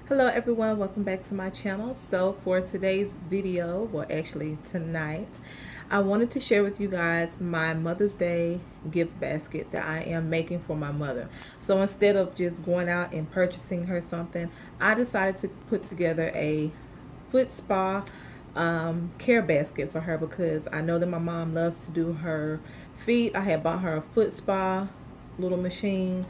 Hello everyone, welcome back to my channel. So for today's video, well actually tonight, I wanted to share with you guys my Mother's Day gift basket that I am making for my mother. So instead of just going out and purchasing her something, I decided to put together a foot spa care basket for her because I know that my mom loves to do her feet. I had bought her a foot spa little machine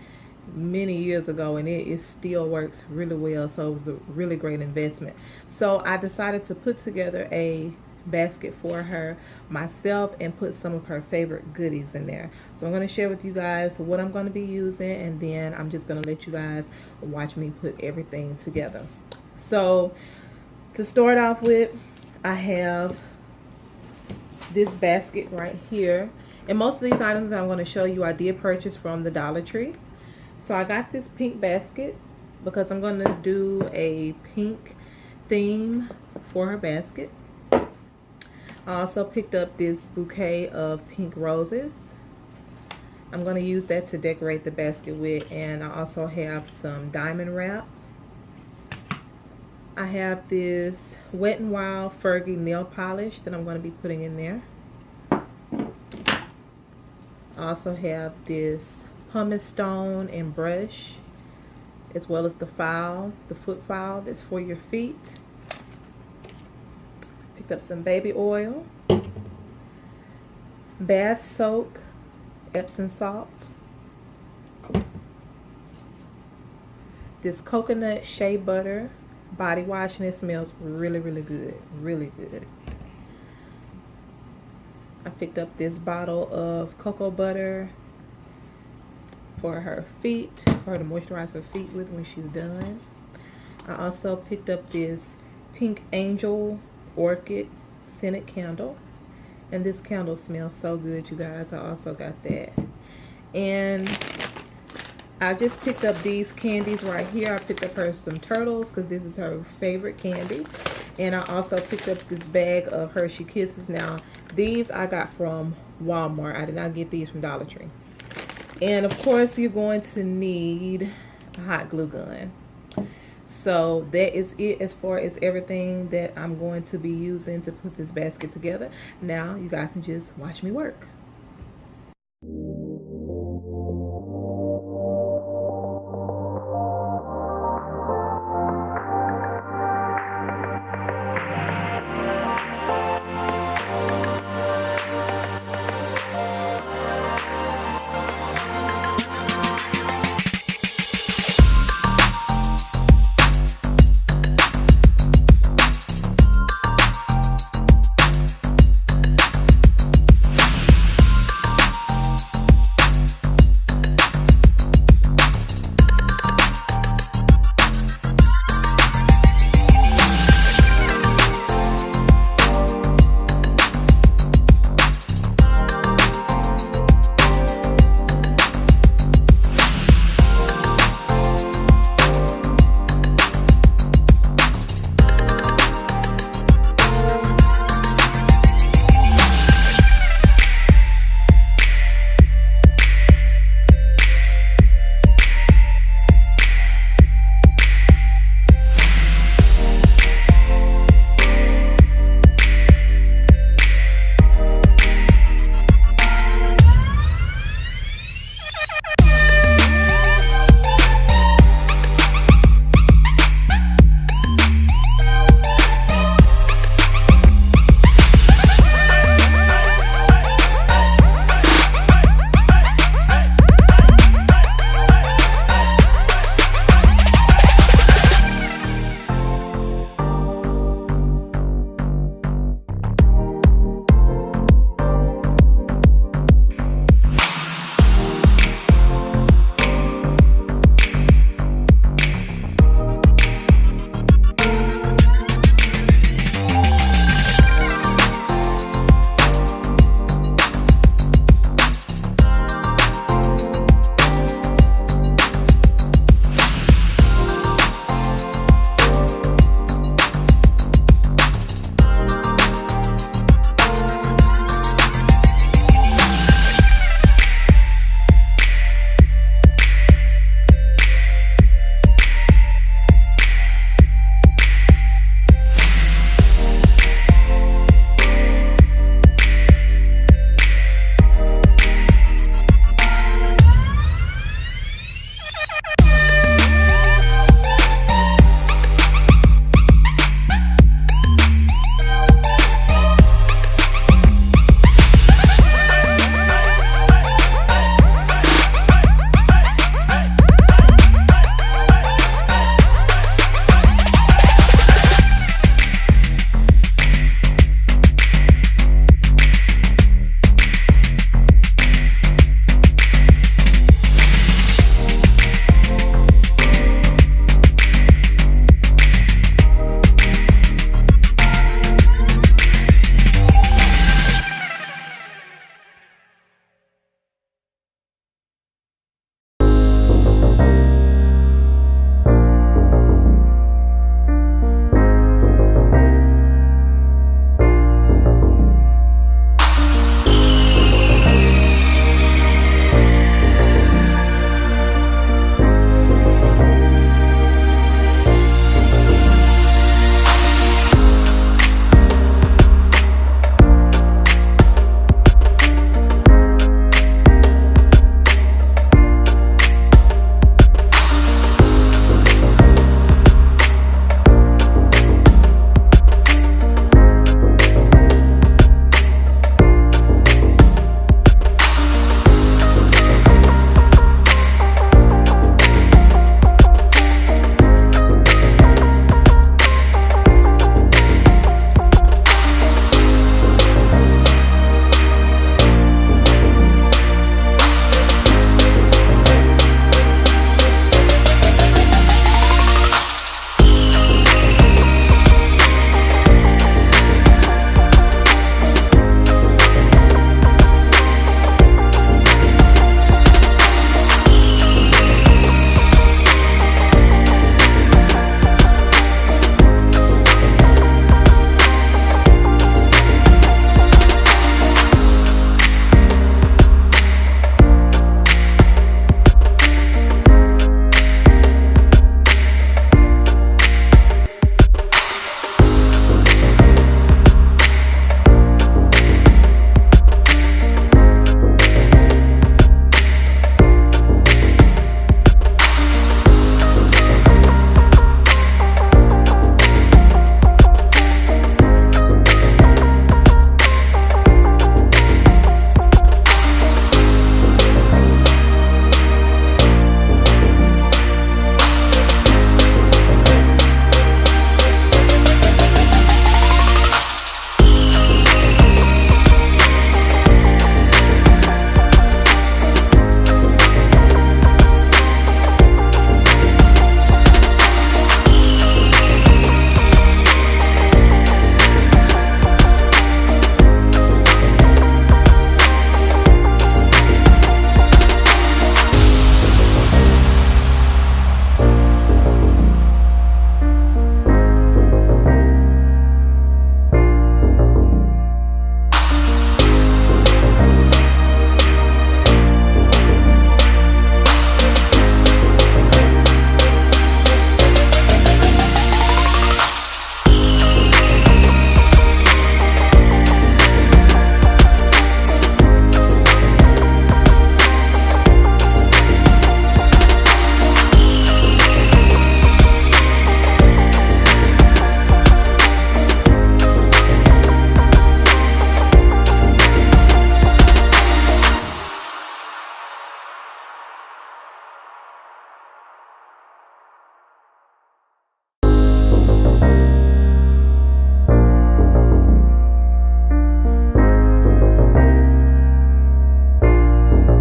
many years ago, and it still works really well, so it was a really great investment. So I decided to put together a basket for her myself and put some of her favorite goodies in there. So I'm going to share with you guys what I'm going to be using, and then I'm just going to let you guys watch me put everything together. So to start off with, I have this basket right here, and most of these items I'm going to show you I did purchase from the Dollar Tree. So I got this pink basket because I'm going to do a pink theme for her basket. I also picked up this bouquet of pink roses. I'm going to use that to decorate the basket with, and I also have some diamond wrap. I have this Wet n Wild Fergie nail polish that I'm going to be putting in there. I also have this pumice stone and brush, as well as the file, the foot file that's for your feet. Picked up some baby oil, bath soak, Epsom salts, this coconut shea butter body wash, and it smells really good, really good. I picked up this bottle of cocoa butter for her feet, for her to moisturize her feet with when she's done. I also picked up this pink angel orchid scented candle, and this candle smells so good, you guys. I also got that. And I just picked up these candies right here. I picked up her some turtles because this is her favorite candy. And I also picked up this bag of Hershey Kisses. Now these I got from Walmart. I did not get these from Dollar Tree. And of course you're going to need a hot glue gun. So that is it as far as everything that I'm going to be using to put this basket together. Now you guys can just watch me work.